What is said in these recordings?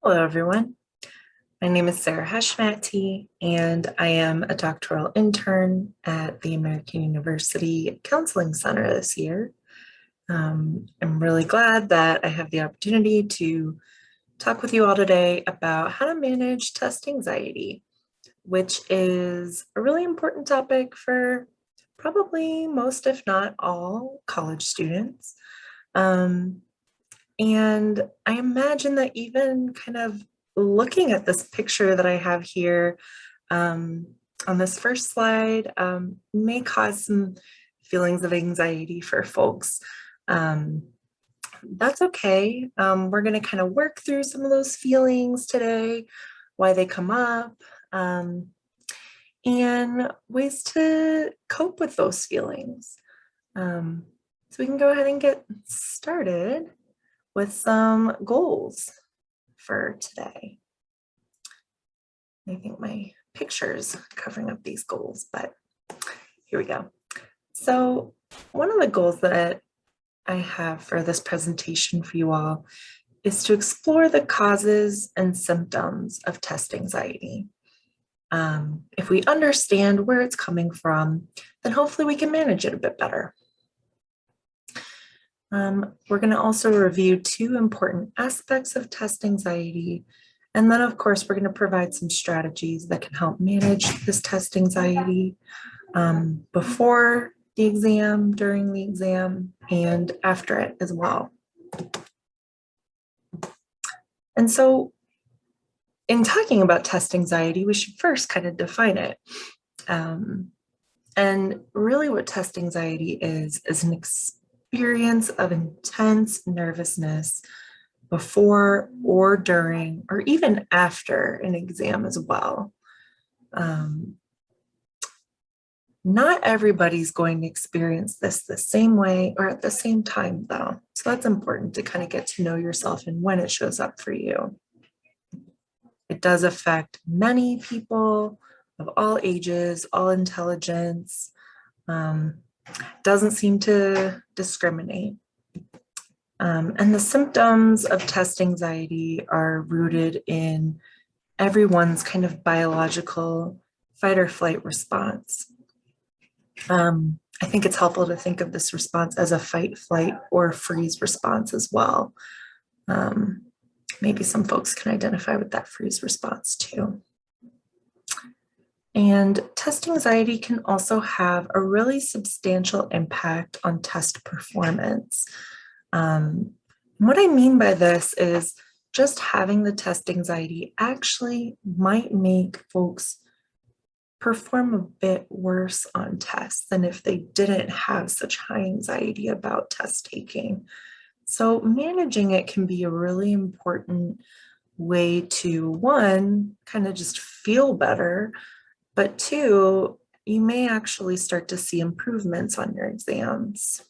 Hello, everyone. My name is Sarah Hashmati, and I am a doctoral intern at the American University Counseling Center this year. I'm really glad that I have the opportunity to talk with you all today about how to manage test anxiety, which is a really important topic for probably most, if not all, college students. And I imagine that even kind of looking at this picture that I have here on this first slide may cause some feelings of anxiety for folks. That's okay. We're going to kind of work through some of those feelings today, why they come up, and ways to cope with those feelings. So we can go ahead and get started with some goals for today. I think my picture's covering up these goals, but here we go. So one of the goals that I have for this presentation for you all is to explore the causes and symptoms of test anxiety. If we understand where it's coming from, then hopefully we can manage it a bit better. We're going to also review two important aspects of test anxiety. And then, of course, we're going to provide some strategies that can help manage this test anxiety before the exam, during the exam, and after it as well. And so in talking about test anxiety, we should first kind of define it. And really what test anxiety is an experience of intense nervousness before or during or even after an exam as well. Not everybody's going to experience this the same way or at the same time, though. So that's important to kind of get to know yourself and when it shows up for you. It does affect many people of all ages, all intelligence. Doesn't seem to discriminate. And the symptoms of test anxiety are rooted in everyone's kind of biological fight or flight response. I think it's helpful to think of this response as a fight, flight, or freeze response as well. Maybe some folks can identify with that freeze response too. And test anxiety can also have a really substantial impact on test performance. What I mean by this is just having the test anxiety actually might make folks perform a bit worse on tests than if they didn't have such high anxiety about test taking. So managing it can be a really important way to, one, kind of just feel better, but two, you may actually start to see improvements on your exams.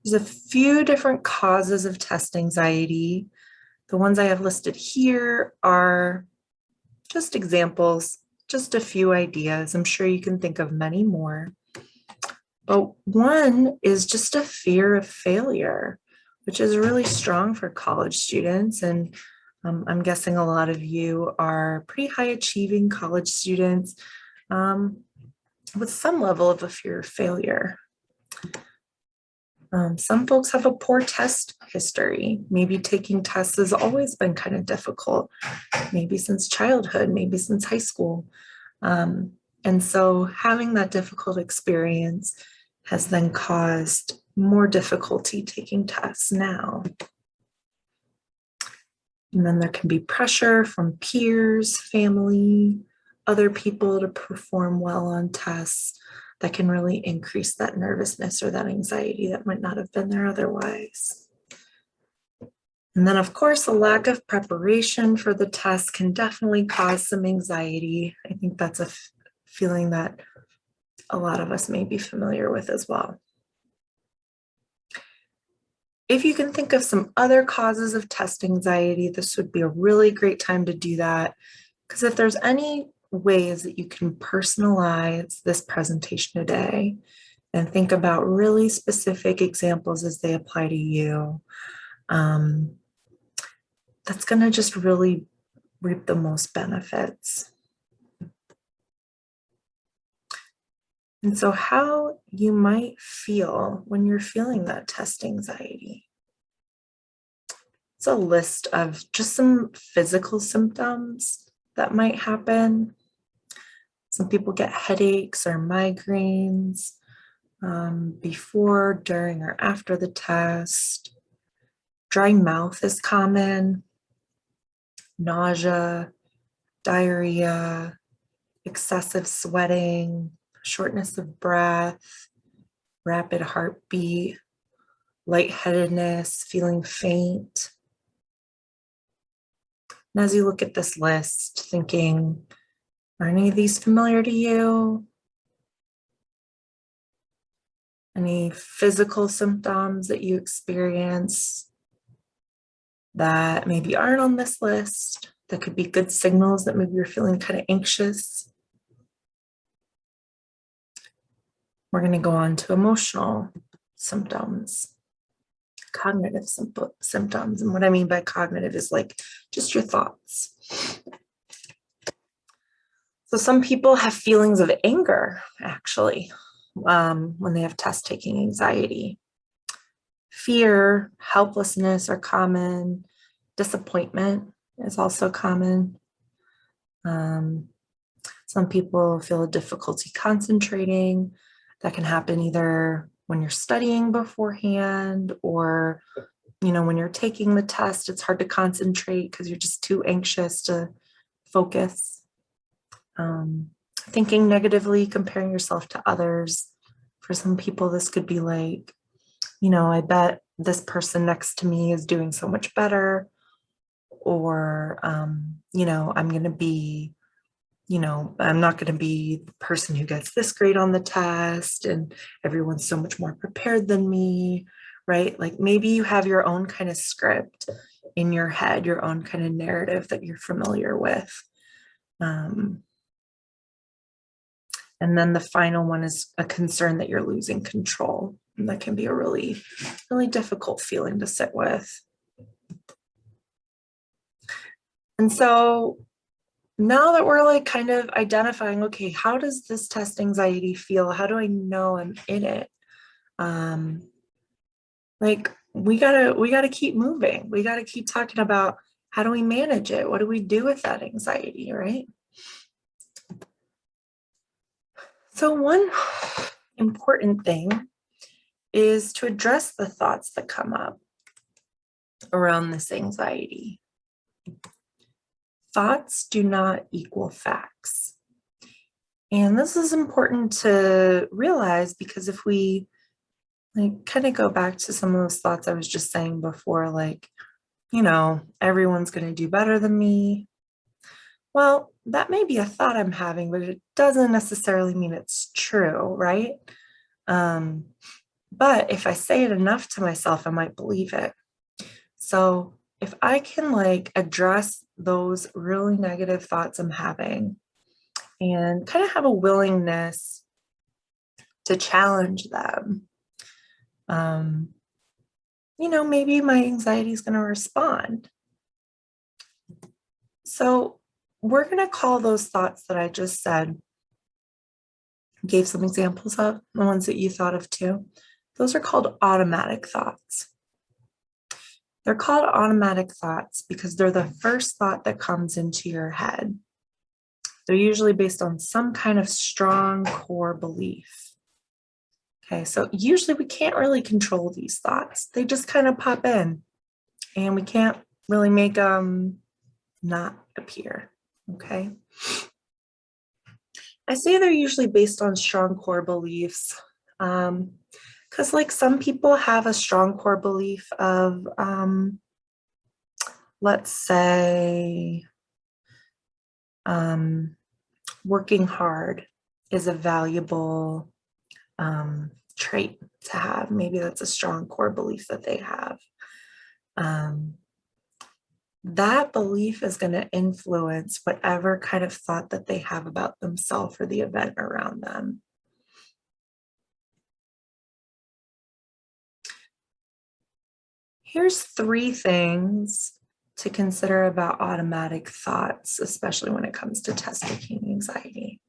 There's a few different causes of test anxiety. The ones I have listed here are just examples, just a few ideas. I'm sure you can think of many more. But one is just a fear of failure, which is really strong for college students. And I'm guessing a lot of you are pretty high achieving college students with some level of a fear of failure. Some folks have a poor test history. Maybe taking tests has always been kind of difficult, maybe since childhood, maybe since high school. And so having that difficult experience has then caused more difficulty taking tests now. And then there can be pressure from peers, family, other people to perform well on tests that can really increase that nervousness or that anxiety that might not have been there otherwise. And then, of course, a lack of preparation for the test can definitely cause some anxiety. I think that's a feeling that a lot of us may be familiar with as well. If you can think of some other causes of test anxiety, this would be a really great time to do that, because if there's any ways that you can personalize this presentation today and think about really specific examples as they apply to you, that's going to just really reap the most benefits. And so how you might feel when you're feeling that test anxiety. It's a list of just some physical symptoms that might happen. Some people get headaches or migraines before, during, or after the test. Dry mouth is common. Nausea, diarrhea, excessive sweating, shortness of breath, rapid heartbeat, lightheadedness, feeling faint. And as you look at this list, thinking, are any of these familiar to you? Any physical symptoms that you experience that maybe aren't on this list, that could be good signals that maybe you're feeling kind of anxious? We're going to go on to emotional symptoms, cognitive symptoms. And what I mean by cognitive is like just your thoughts. So some people have feelings of anger, actually, when they have test taking anxiety. Fear, helplessness are common. Disappointment is also common. Some people feel a difficulty concentrating. That can happen either when you're studying beforehand or, when you're taking the test, it's hard to concentrate because you're just too anxious to focus. Thinking negatively, comparing yourself to others. For some people, this could be like, I bet this person next to me is doing so much better. Or, I'm going to be, I'm not going to be the person who gets this grade on the test and everyone's so much more prepared than me, right? Like maybe you have your own kind of script in your head, your own kind of narrative that you're familiar with. And then the final one is a concern that you're losing control. And that can be a really, really difficult feeling to sit with. And so now that we're like kind of identifying, okay, how does this test anxiety feel? How do I know I'm in it? Like we gotta keep moving. We gotta keep talking about how do we manage it? What do we do with that anxiety, right? So one important thing is to address the thoughts that come up around this anxiety. Thoughts do not equal facts. And this is important to realize because if we kind of go back to some of those thoughts I was just saying before, like, everyone's going to do better than me. Well, that may be a thought I'm having, but it doesn't necessarily mean it's true, right? But if I say it enough to myself, I might believe it. So if I can address those really negative thoughts I'm having and kind of have a willingness to challenge them, maybe my anxiety is going to respond. So we're going to call those thoughts that I just said, gave some examples of, the ones that you thought of too. Those are called automatic thoughts. They're called automatic thoughts because they're the first thought that comes into your head. They're usually based on some kind of strong core belief. Okay, so usually we can't really control these thoughts. They just kind of pop in and we can't really make them not appear, okay? I say they're usually based on strong core beliefs because some people have a strong core belief of, let's say, working hard is a valuable trait to have. Maybe that's a strong core belief that they have. That belief is going to influence whatever kind of thought that they have about themselves or the event around them. Here's 3 things to consider about automatic thoughts, especially when it comes to test taking anxiety.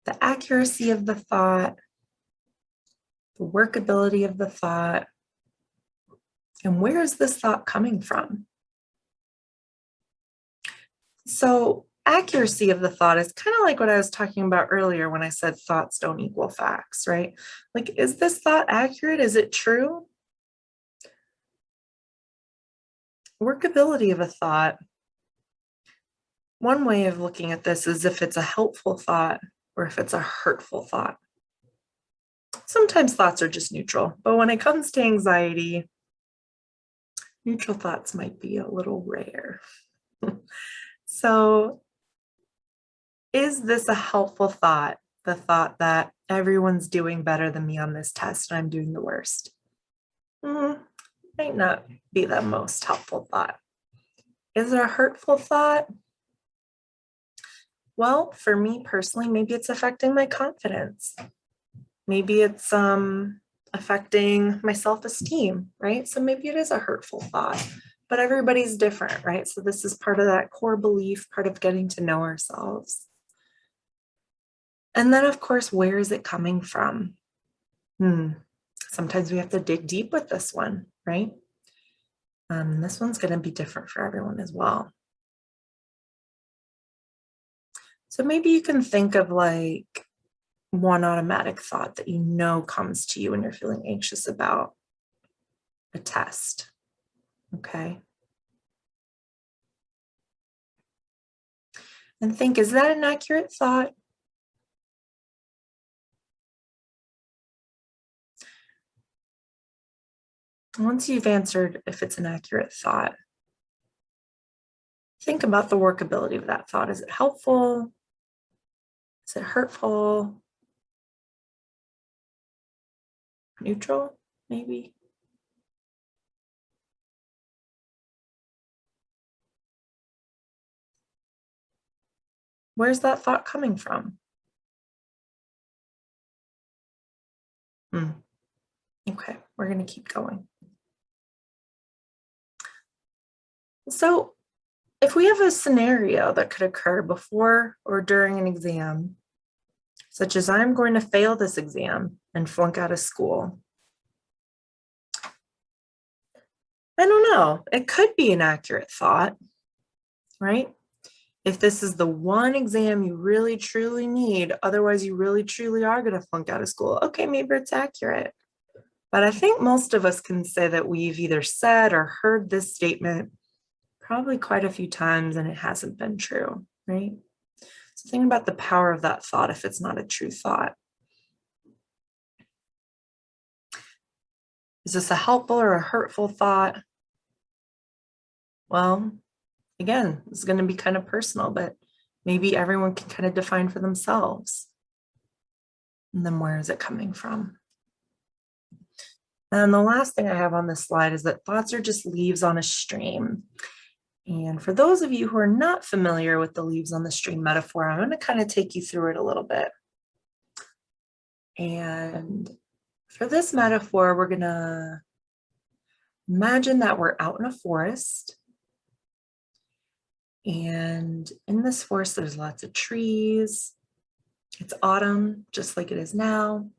The accuracy of the thought, the workability of the thought, and where is this thought coming from? So accuracy of the thought is kind of like what I was talking about earlier when I said thoughts don't equal facts, right? Like, is this thought accurate? Is it true? Workability of a thought. One way of looking at this is if it's a helpful thought or if it's a hurtful thought. Sometimes thoughts are just neutral, but when it comes to anxiety, neutral thoughts might be a little rare. So, is this a helpful thought? The thought that everyone's doing better than me on this test and I'm doing the worst? Might not be the most helpful thought. Is it a hurtful thought? Well, for me personally, maybe it's affecting my confidence. Maybe it's affecting my self-esteem, right? So maybe it is a hurtful thought, but everybody's different, right? So this is part of that core belief, part of getting to know ourselves. And then, of course, where is it coming from? Sometimes we have to dig deep with this one, right? This one's going to be different for everyone as well. So maybe you can think of like one automatic thought that you know comes to you when you're feeling anxious about a test. Okay. And think, is that an accurate thought? Once you've answered if it's an accurate thought, think about the workability of that thought. Is it helpful? Is it hurtful? Neutral, maybe? Where's that thought coming from? Okay, we're going to keep going. So if we have a scenario that could occur before or during an exam, such as I'm going to fail this exam and flunk out of school, I don't know, it could be an accurate thought, right? If this is the one exam you really truly need, otherwise you really truly are going to flunk out of school, okay, maybe it's accurate. But I think most of us can say that we've either said or heard this statement probably quite a few times and it hasn't been true, right? So think about the power of that thought if it's not a true thought. Is this a helpful or a hurtful thought? Well, again, it's going to be kind of personal, but maybe everyone can kind of define for themselves. And then where is it coming from? And the last thing I have on this slide is that thoughts are just leaves on a stream. And for those of you who are not familiar with the leaves on the stream metaphor, I'm going to kind of take you through it a little bit. And for this metaphor, we're going to imagine that we're out in a forest. And in this forest, there's lots of trees. It's autumn, just like it is now.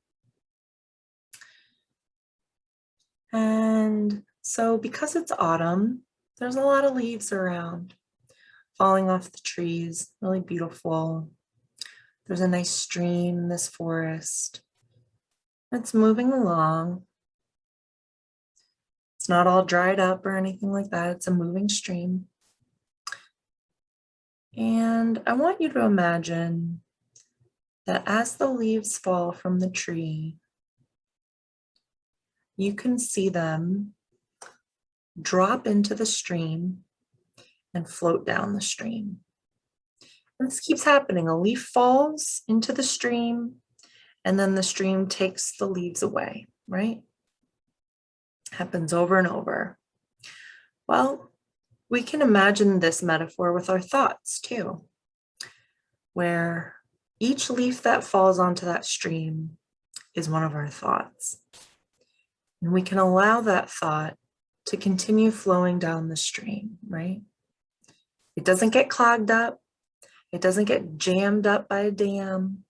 And so because it's autumn, there's a lot of leaves around falling off the trees, really beautiful. There's a nice stream in this forest. It's moving along. It's not all dried up or anything like that. It's a moving stream. And I want you to imagine that as the leaves fall from the tree, you can see them drop into the stream and float down the stream. And this keeps happening. A leaf falls into the stream, and then the stream takes the leaves away, right? Happens over and over. Well, we can imagine this metaphor with our thoughts too, where each leaf that falls onto that stream is one of our thoughts. And we can allow that thought to continue flowing down the stream, right? It doesn't get clogged up. It doesn't get jammed up by a dam,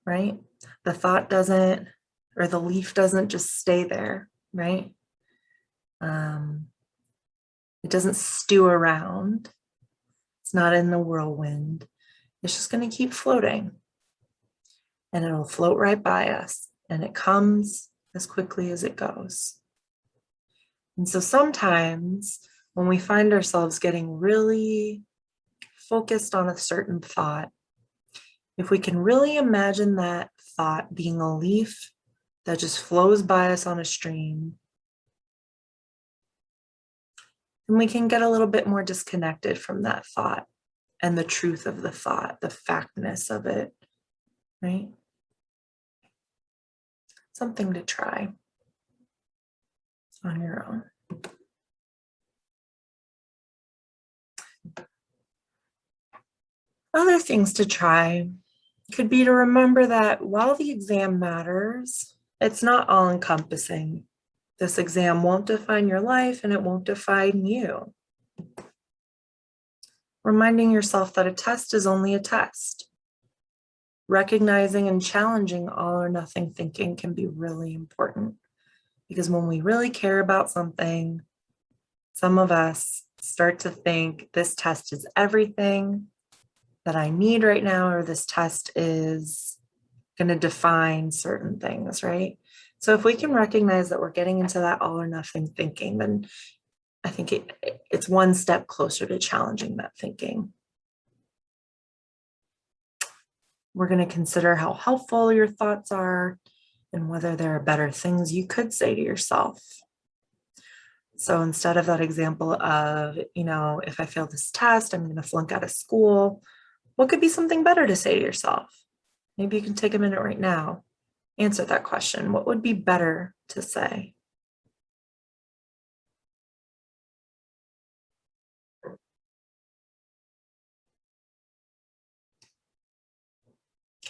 right? The thought doesn't, or the leaf doesn't just stay there, right? It doesn't stew around. It's not in the whirlwind. It's just going to keep floating. And it'll float right by us. And it comes as quickly as it goes. And so sometimes when we find ourselves getting really focused on a certain thought, if we can really imagine that thought being a leaf that just flows by us on a stream, then we can get a little bit more disconnected from that thought and the truth of the thought, the factness of it, right? Something to try on your own. Other things to try could be to remember that while the exam matters, it's not all encompassing. This exam won't define your life and it won't define you. Reminding yourself that a test is only a test. Recognizing and challenging all or nothing thinking can be really important, because when we really care about something, some of us start to think this test is everything that I need right now, or this test is going to define certain things, right? So if we can recognize that we're getting into that all or nothing thinking, then I think it's one step closer to challenging that thinking. We're going to consider how helpful your thoughts are and whether there are better things you could say to yourself. So instead of that example of, if I fail this test, I'm going to flunk out of school, what could be something better to say to yourself? Maybe you can take a minute right now, answer that question. What would be better to say?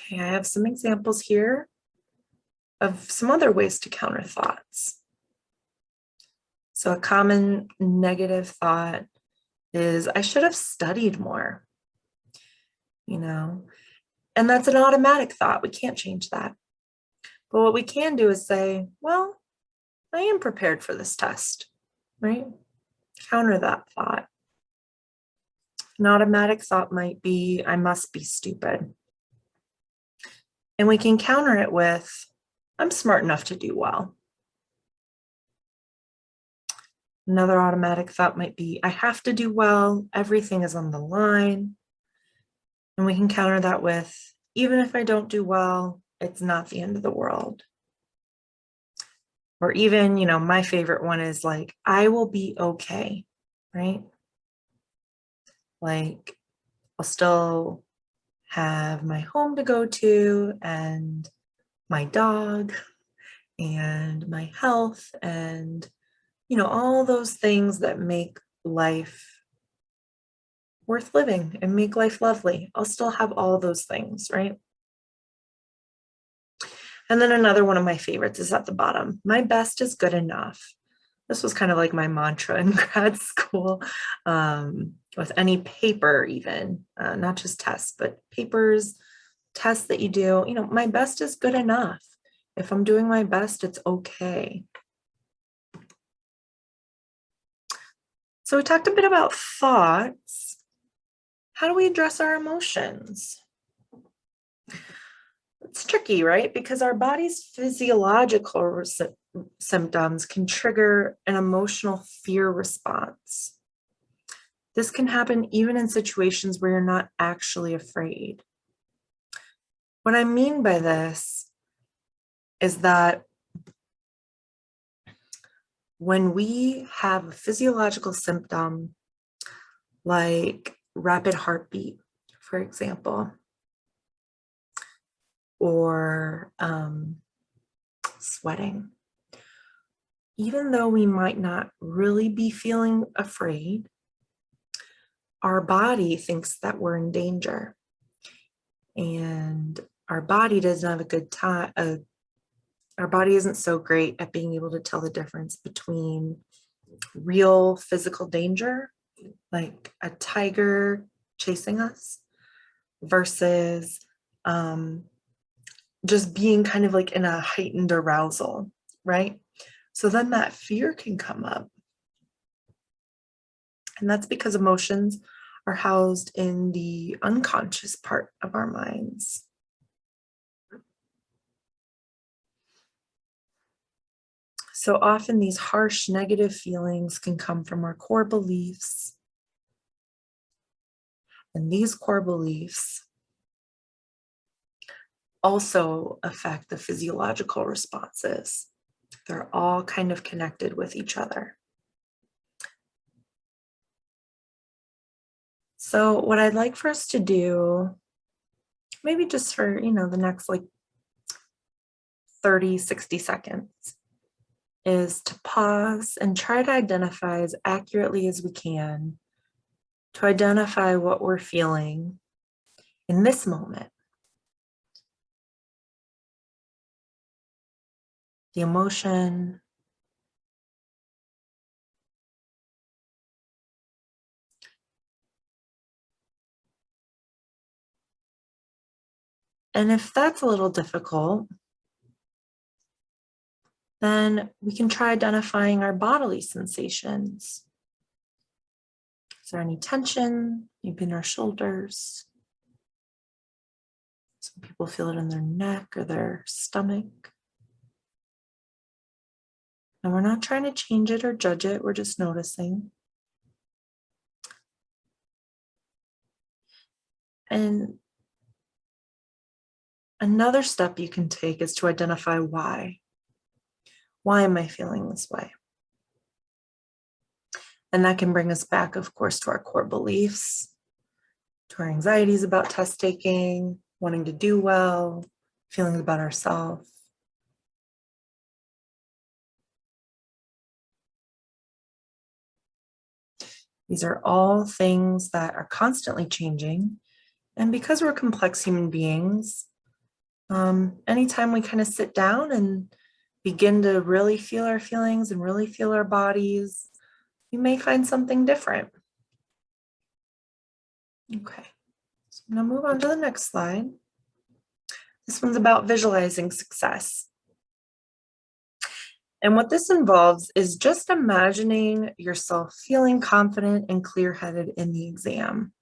Okay, I have some examples here of some other ways to counter thoughts. So a common negative thought is, I should have studied more, and that's an automatic thought. We can't change that. But what we can do is say, well, I am prepared for this test, right? Counter that thought. An automatic thought might be, I must be stupid. And we can counter it with, I'm smart enough to do well. Another automatic thought might be, I have to do well. Everything is on the line. And we can counter that with, even if I don't do well, it's not the end of the world. Or even, my favorite one is like, I will be okay, right? Like, I'll still have my home to go to and my dog and my health and, all those things that make life worth living and make life lovely. I'll still have all those things, right? And then another one of my favorites is at the bottom. My best is good enough. This was kind of like my mantra in grad school, with any paper even, not just tests, but papers, tests that you do, my best is good enough. If I'm doing my best, it's okay. So we talked a bit about thoughts. How do we address our emotions? It's tricky, right? Because our body's physiological symptoms can trigger an emotional fear response. This can happen even in situations where you're not actually afraid. What I mean by this is that when we have a physiological symptom like rapid heartbeat, for example, or sweating, even though we might not really be feeling afraid, our body thinks that we're in danger. And our body doesn't have a Our body isn't so great at being able to tell the difference between real physical danger, like a tiger chasing us, versus just being kind of like in a heightened arousal, right? So then that fear can come up. And that's because emotions are housed in the unconscious part of our minds. So often these harsh negative feelings can come from our core beliefs. And these core beliefs also affect the physiological responses. They're all kind of connected with each other. So what I'd like for us to do, maybe just for, the next like 30, 60 seconds, is to pause and try to identify as accurately as we can, to identify what we're feeling in this moment. The emotion, and if that's a little difficult, then we can try identifying our bodily sensations. Is there any tension, maybe in our shoulders? Some people feel it in their neck or their stomach. And we're not trying to change it or judge it, we're just noticing. And another step you can take is to identify why. Why am I feeling this way? And that can bring us back, of course, to our core beliefs, to our anxieties about test taking, wanting to do well, feelings about ourselves. These are all things that are constantly changing. And because we're complex human beings, anytime we kind of sit down and begin to really feel our feelings and really feel our bodies, you may find something different. Okay, so I'm going to move on to the next slide. This one's about visualizing success. And what this involves is just imagining yourself feeling confident and clear-headed in the exam.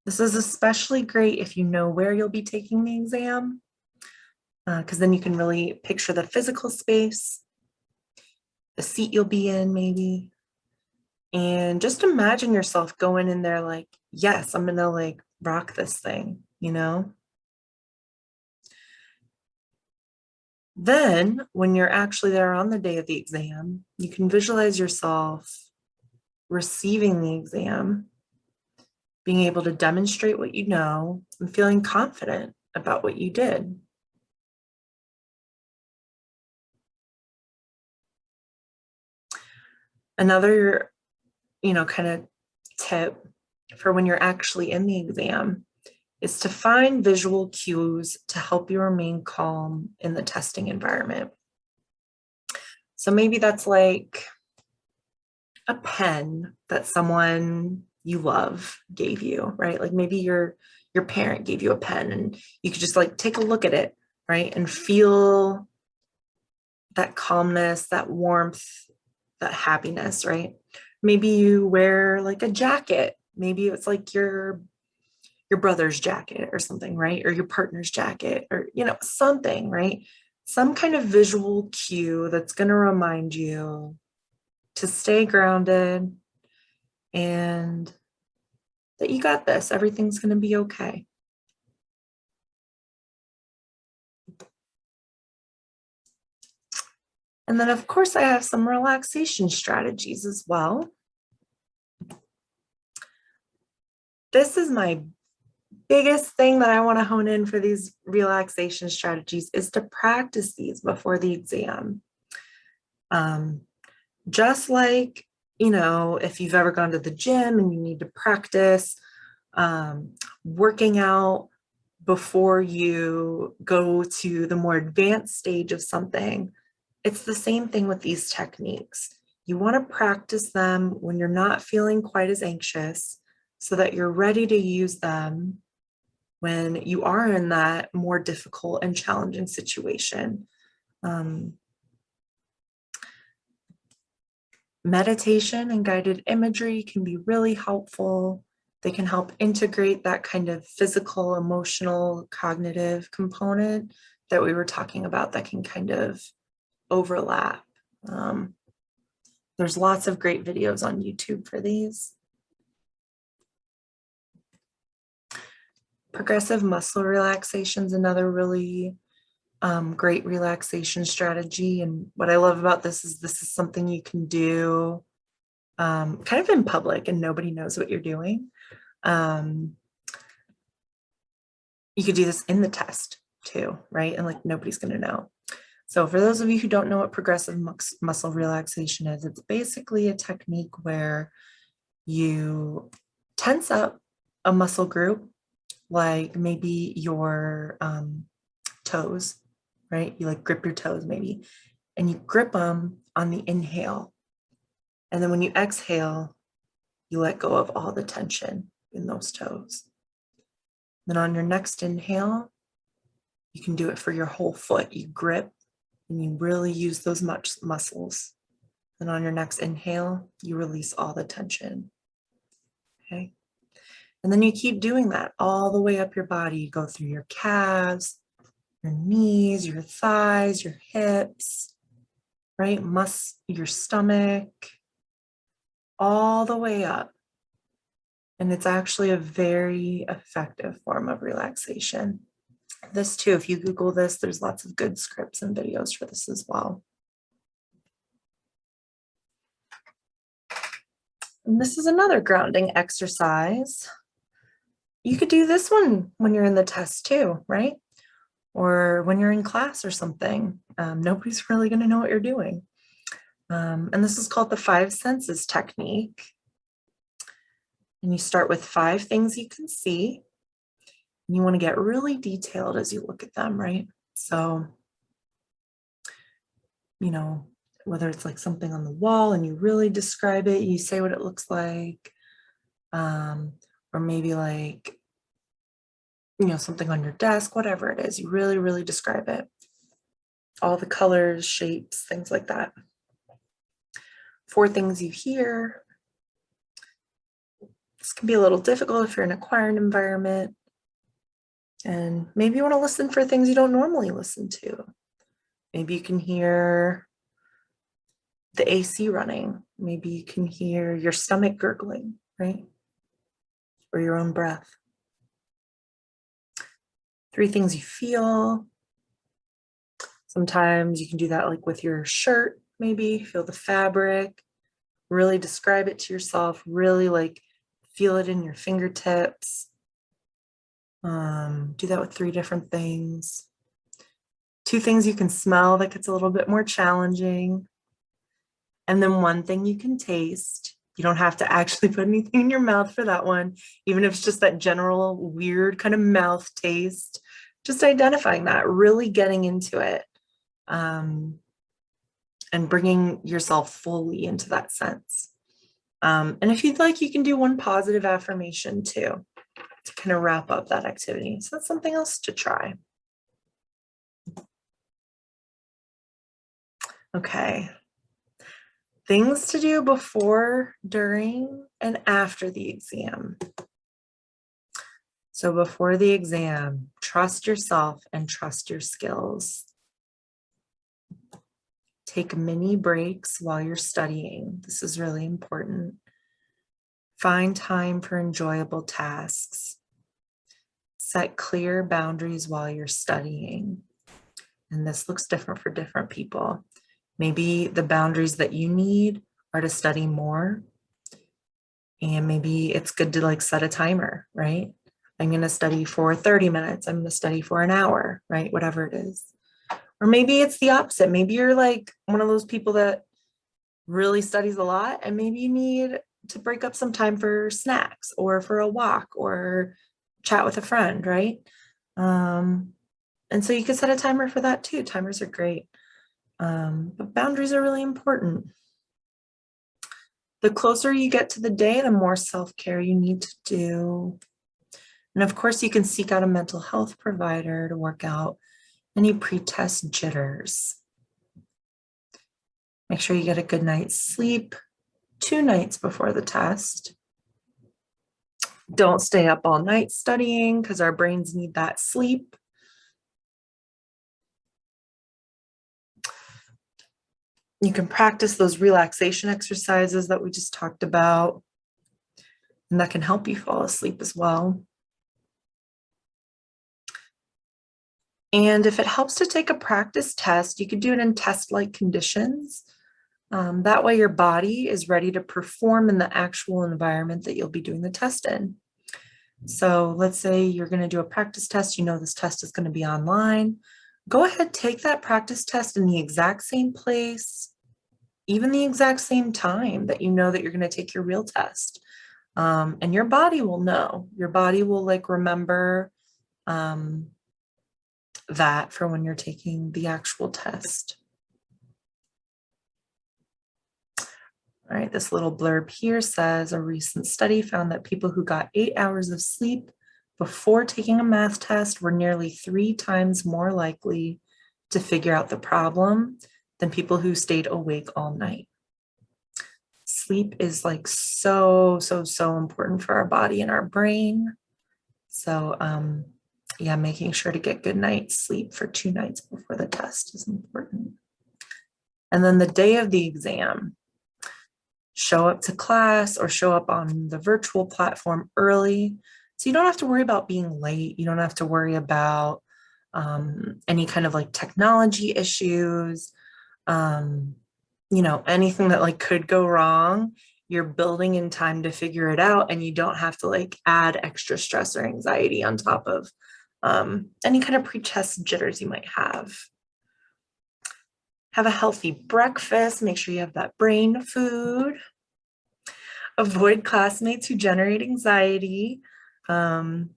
This is especially great if you know where you'll be taking the exam, because then you can really picture the physical space, the seat you'll be in maybe, and just imagine yourself going in there like, yes, I'm gonna like rock this thing, Then when you're actually there on the day of the exam, you can visualize yourself receiving the exam, being able to demonstrate what you know, and feeling confident about what you did. Another, kind of tip for when you're actually in the exam is to find visual cues to help you remain calm in the testing environment. So maybe that's like a pen that someone you love gave you, right? Like maybe your parent gave you a pen and you could just like take a look at it, right? And feel that calmness, that warmth, that happiness, right? Maybe you wear like a jacket. Maybe it's like your brother's jacket or something, right? Or your partner's jacket or, something, right? Some kind of visual cue that's going to remind you to stay grounded and that you got this. Everything's going to be okay. And then, of course, I have some relaxation strategies as well. This is my biggest thing that I want to hone in for these relaxation strategies is to practice these before the exam. Just like, if you've ever gone to the gym and you need to practice working out before you go to the more advanced stage of something. It's the same thing with these techniques. You want to practice them when you're not feeling quite as anxious so that you're ready to use them when you are in that more difficult and challenging situation. Meditation and guided imagery can be really helpful. They can help integrate that kind of physical, emotional, cognitive component that we were talking about that can kind of overlap. There's lots of great videos on YouTube for these. Progressive muscle relaxation is another really great relaxation strategy. And what I love about this is something you can do kind of in public and nobody knows what you're doing. You could do this in the test too, right? And like nobody's going to know. So for those of you who don't know what progressive muscle relaxation is, it's basically a technique where you tense up a muscle group, like maybe your toes, right? You like grip your toes maybe, and you grip them on the inhale. And then when you exhale, you let go of all the tension in those toes. Then on your next inhale, you can do it for your whole foot. You grip and you really use those muscles. And on your next inhale, you release all the tension. Okay. And then you keep doing that all the way up your body. You go through your calves, your knees, your thighs, your hips, right? Your stomach, all the way up. And it's actually a very effective form of relaxation. This too, if you Google this, there's lots of good scripts and videos for this as well. And this is another grounding exercise. You could do this one when you're in the test too, right? Or when you're in class or something. Nobody's really going to know what you're doing. And this is called the 5 senses technique. And you start with 5 things you can see. And you want to get really detailed as you look at them, right? So, you know, whether it's like something on the wall and you really describe it, you say what it looks like, or maybe like, you know, something on your desk, whatever it is, you really, really describe it. All the colors, shapes, things like that. 4 things you hear. This can be a little difficult if you're in a quiet environment. And maybe you want to listen for things you don't normally listen to. Maybe you can hear the AC running. Maybe you can hear your stomach gurgling, right? Or your own breath. 3 things you feel. Sometimes you can do that like with your shirt, maybe feel the fabric, really describe it to yourself, really like feel it in your fingertips. Do that with 3 different things. 2 things you can smell that gets a little bit more challenging. And then 1 thing you can taste. You don't have to actually put anything in your mouth for that one, even if it's just that general weird kind of mouth taste. Just identifying that, really getting into it, and bringing yourself fully into that sense. And if you'd like, you can do 1 positive affirmation too, to kind of wrap up that activity. So that's something else to try. Okay. Things to do before, during, and after the exam. So before the exam, trust yourself and trust your skills. Take mini breaks while you're studying. This is really important. Find time for enjoyable tasks. Set clear boundaries while you're studying. And this looks different for different people. Maybe the boundaries that you need are to study more. And maybe it's good to like set a timer, right? I'm going to study for 30 minutes. I'm going to study for an hour, right? Whatever it is. Or maybe it's the opposite. Maybe you're like one of those people that really studies a lot, and maybe you need to break up some time for snacks or for a walk or chat with a friend, right? And so you can set a timer for that too. Timers are great. But boundaries are really important. The closer you get to the day, the more self-care you need to do. And of course, you can seek out a mental health provider to work out any pre-test jitters. Make sure you get a good night's sleep 2 nights before the test. Don't stay up all night studying because our brains need that sleep. You can practice those relaxation exercises that we just talked about, and that can help you fall asleep as well. And if it helps to take a practice test, you could do it in test-like conditions. That way your body is ready to perform in the actual environment that you'll be doing the test in. So let's say you're going to do a practice test, you know this test is going to be online. Go ahead, take that practice test in the exact same place, even the exact same time that you know that you're going to take your real test. And your body will know. Your body will like remember that for when you're taking the actual test. All right, this little blurb here says a recent study found that people who got 8 hours of sleep before taking a math test were nearly 3 times more likely to figure out the problem than people who stayed awake all night. Sleep is like so important for our body and our brain. So yeah, making sure to get good night's sleep for 2 nights before the test is important. And then the day of the exam, show up to class or show up on the virtual platform early. So you don't have to worry about being late. You don't have to worry about any kind of like technology issues, you know, anything that like could go wrong. You're building in time to figure it out, and you don't have to like add extra stress or anxiety on top of any kind of pre-test jitters you might have. Have a healthy breakfast. Make sure you have that brain food. Avoid classmates who generate anxiety. And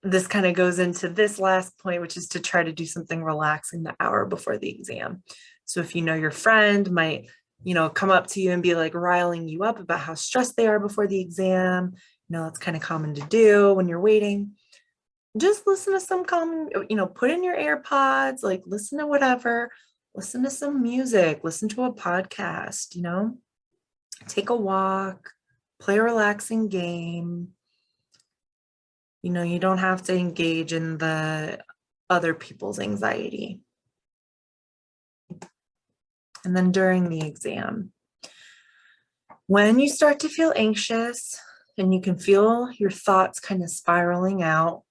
this kind of goes into this last point, which is to try to do something relaxing the hour before the exam. So if you know your friend might, you know, come up to you and be like riling you up about how stressed they are before the exam, you know, that's kind of common to do when you're waiting. Just listen to some calm, you know, put in your AirPods, like listen to whatever, listen to some music, listen to a podcast, you know, take a walk, play a relaxing game. You know, you don't have to engage in the other people's anxiety. And then during the exam, when you start to feel anxious and you can feel your thoughts kind of spiraling out,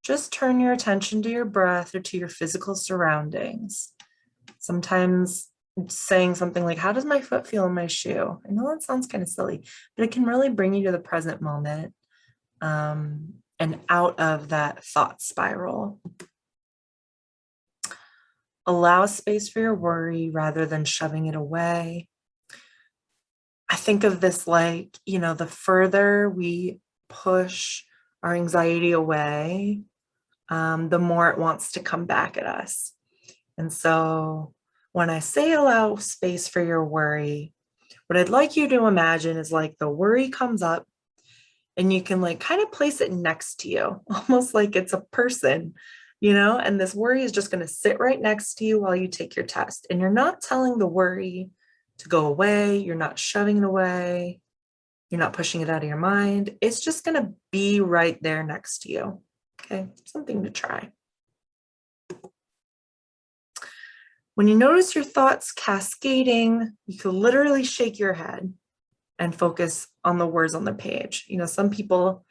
just turn your attention to your breath or to your physical surroundings. Sometimes saying something like, how does my foot feel in my shoe? I know that sounds kind of silly, but it can really bring you to the present moment and out of that thought spiral. Allow space for your worry rather than shoving it away. I think of this like, you know, the further we push our anxiety away, the more it wants to come back at us. And so when I say allow space for your worry, what I'd like you to imagine is like the worry comes up and you can like kind of place it next to you, almost like it's a person, you know, and this worry is just going to sit right next to you while you take your test. And you're not telling the worry to go away. You're not shoving it away. You're not pushing it out of your mind. It's just going to be right there next to you. Okay, something to try. When you notice your thoughts cascading, you can literally shake your head and focus on the words on the page. You know, some people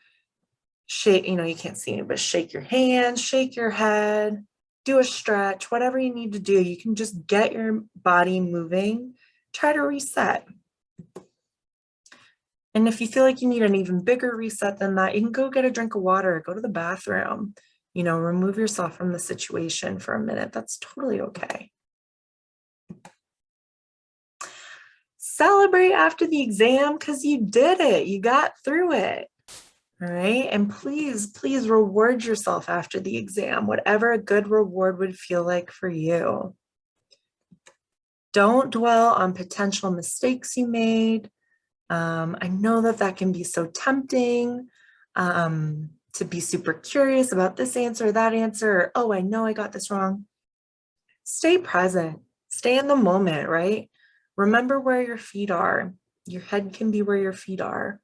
shake, you know, you can't see it, but shake your hands, shake your head, do a stretch, whatever you need to do. You can just get your body moving, try to reset. And if you feel like you need an even bigger reset than that, you can go get a drink of water, go to the bathroom, you know, remove yourself from the situation for a minute. That's totally okay. Celebrate after the exam because you did it. You got through it. All right. And please reward yourself after the exam, whatever a good reward would feel like for you. Don't dwell on potential mistakes you made. I know that that can be so tempting to be super curious about this answer, that answer, or, oh, I know I got this wrong. Stay present, stay in the moment, right? Remember where your feet are. Your head can be where your feet are.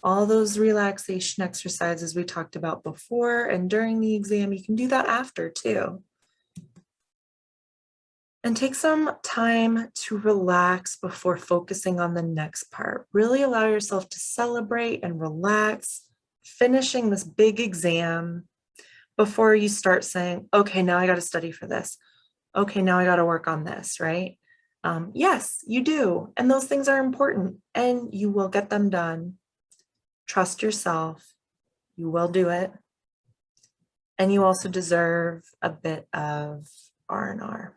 All those relaxation exercises we talked about before and during the exam, you can do that after too. And take some time to relax before focusing on the next part. Really allow yourself to celebrate and relax, finishing this big exam before you start saying, okay, now I got to study for this. Okay, now I got to work on this, right? Yes, you do. And those things are important and you will get them done. Trust yourself. You will do it. And you also deserve a bit of R&R.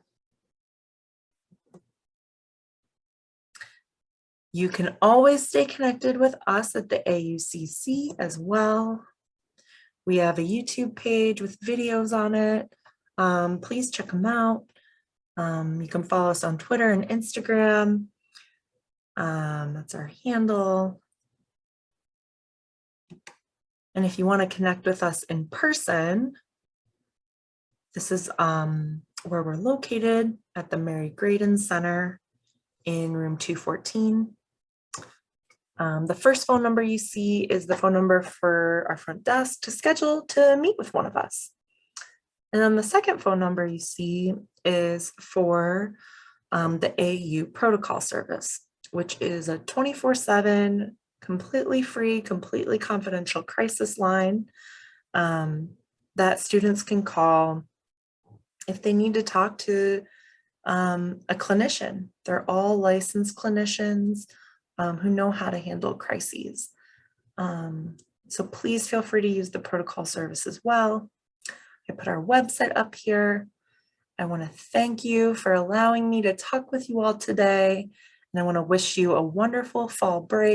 You can always stay connected with us at the AUCC as well. We have a YouTube page with videos on it. Please check them out. You can follow us on Twitter and Instagram. That's our handle. And if you want to connect with us in person, this is where we're located at the Mary Graydon Center in room 214. The first phone number you see is the phone number for our front desk to schedule to meet with one of us. And then the second phone number you see is for the AU protocol service, which is a 24/7, completely free, completely confidential crisis line that students can call if they need to talk to a clinician. They're all licensed clinicians who know how to handle crises. So please feel free to use the protocol service as well. I put our website up here. I want to thank you for allowing me to talk with you all today. And I want to wish you a wonderful fall break.